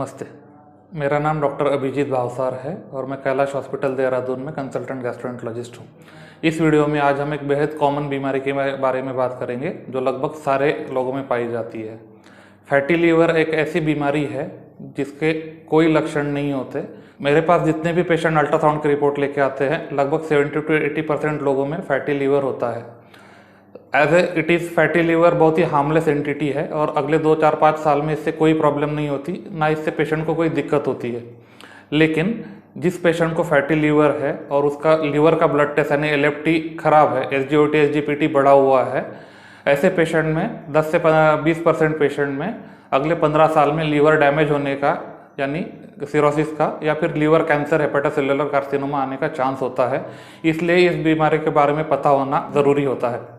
नमस्ते, मेरा नाम डॉक्टर अभिजीत भावसार है और मैं कैलाश हॉस्पिटल देहरादून में कंसल्टेंट गैस्ट्रोएंटरोलॉजिस्ट हूँ। इस वीडियो में आज हम एक बेहद कॉमन बीमारी के बारे में बात करेंगे जो लगभग सारे लोगों में पाई जाती है। फैटी लीवर एक ऐसी बीमारी है जिसके कोई लक्षण नहीं होते। मेरे पास जितने भी पेशेंट अल्ट्रासाउंड की रिपोर्ट लेके आते हैं लगभग 70 to 80% लोगों में फैटी लीवर होता है। As a it is fatty liver बहुत ही हार्मलेस एंटिटी है और अगले 2-4-5 साल में इससे कोई प्रॉब्लम नहीं होती, ना इससे पेशेंट को कोई दिक्कत होती है। लेकिन जिस पेशेंट को फैटी लीवर है और उसका लीवर का ब्लड टेस्ट यानी LFT खराब है, SGOT SGPT बढ़ा हुआ है, ऐसे पेशेंट में 10 से 20% पेशेंट में अगले 15 साल में लीवर डैमेज होने का यानी सिरोसिस का या फिर लीवर कैंसर हेपेटोसेलुलर कार्सिनोमा आने का चांस होता है। इसलिए इस बीमारी के बारे में पता होना ज़रूरी होता है।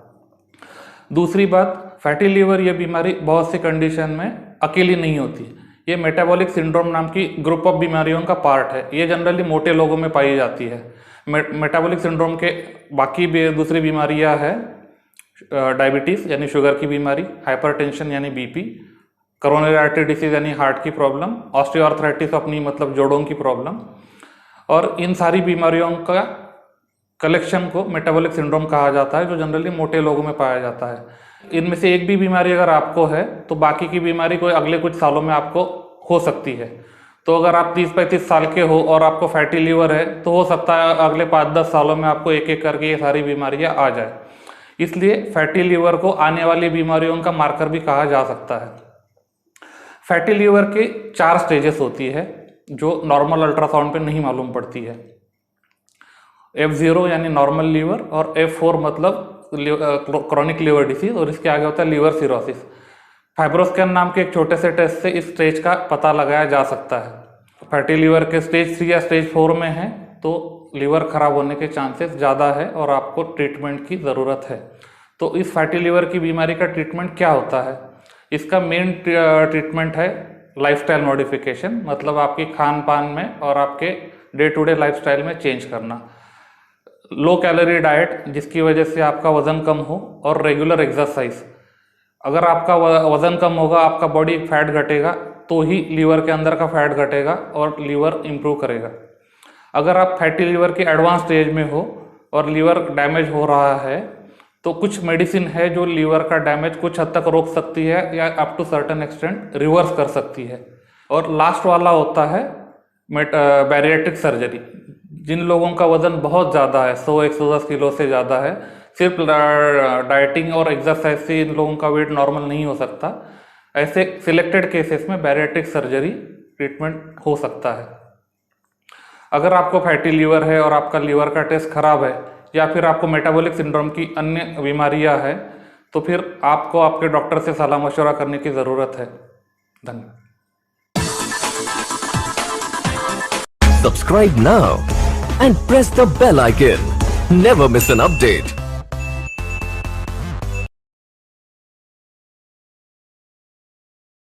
दूसरी बात, फैटी लीवर ये बीमारी बहुत सी कंडीशन में अकेली नहीं होती। ये मेटाबॉलिक सिंड्रोम नाम की ग्रुप ऑफ बीमारियों का पार्ट है। ये जनरली मोटे लोगों में पाई जाती है। मेटाबॉलिक सिंड्रोम के बाकी भी दूसरी बीमारियां हैं डायबिटीज़ यानी शुगर की बीमारी, हाइपरटेंशन यानी BP, कोरोनरी आर्टरी डिसीज यानी हार्ट की प्रॉब्लम, ऑस्टियोआर्थराइटिस अपनी मतलब जोड़ों की प्रॉब्लम, और इन सारी बीमारियों का कलेक्शन को मेटाबॉलिक सिंड्रोम कहा जाता है जो जनरली मोटे लोगों में पाया जाता है। इनमें से एक भी बीमारी अगर आपको है तो बाकी की बीमारी कोई अगले कुछ सालों में आपको हो सकती है। तो अगर आप 30-35 साल के हो और आपको फैटी लीवर है तो हो सकता है अगले 5-10 सालों में आपको एक एक करके ये सारी बीमारियां आ जाए। इसलिए फैटी लीवर को आने वाली बीमारियों का मार्कर भी कहा जा सकता है। फैटी लीवर के 4 स्टेजेस होती है जो नॉर्मल अल्ट्रासाउंड पे नहीं मालूम पड़ती है। F0 यानी नॉर्मल लीवर और F4 मतलब क्रॉनिक लीवर डिसीज और इसके आगे होता है लीवर सिरोसिस। फाइब्रोस्कैन नाम के एक छोटे से टेस्ट से इस स्टेज का पता लगाया जा सकता है। फैटी लीवर के स्टेज 3 या स्टेज 4 में है तो लीवर खराब होने के चांसेस ज़्यादा है और आपको ट्रीटमेंट की ज़रूरत है। तो इस फैटी लीवर की बीमारी का ट्रीटमेंट क्या होता है? इसका मेन ट्रीटमेंट है लाइफस्टाइल मॉडिफिकेशन, मतलब आपकी खान पान में और आपके डे टू डे लाइफस्टाइल में चेंज करना। लो कैलोरी डाइट जिसकी वजह से आपका वज़न कम हो और रेगुलर एक्सरसाइज। अगर आपका वज़न कम होगा, आपका बॉडी फैट घटेगा तो ही लीवर के अंदर का फैट घटेगा और लीवर इम्प्रूव करेगा। अगर आप फैटी लीवर के एडवांस स्टेज में हो और लीवर डैमेज हो रहा है तो कुछ मेडिसिन है जो लीवर का डैमेज कुछ हद तक रोक सकती है या up to certain extent reverse कर सकती है। और लास्ट वाला होता है बैरिएट्रिक सर्जरी। जिन लोगों का वज़न बहुत ज़्यादा है, 100-110 किलो से ज़्यादा है, सिर्फ डाइटिंग और एक्सरसाइज से इन लोगों का वेट नॉर्मल नहीं हो सकता। ऐसे सिलेक्टेड केसेस में बैरिएट्रिक सर्जरी ट्रीटमेंट हो सकता है। अगर आपको फैटी लीवर है और आपका लीवर का टेस्ट खराब है या फिर आपको मेटाबॉलिक सिंड्रोम की अन्य बीमारियां हैं तो फिर आपको आपके डॉक्टर से सलाह मशवरा करने की ज़रूरत है। धन्यवाद। Subscribe now and press the bell icon. Never miss an update.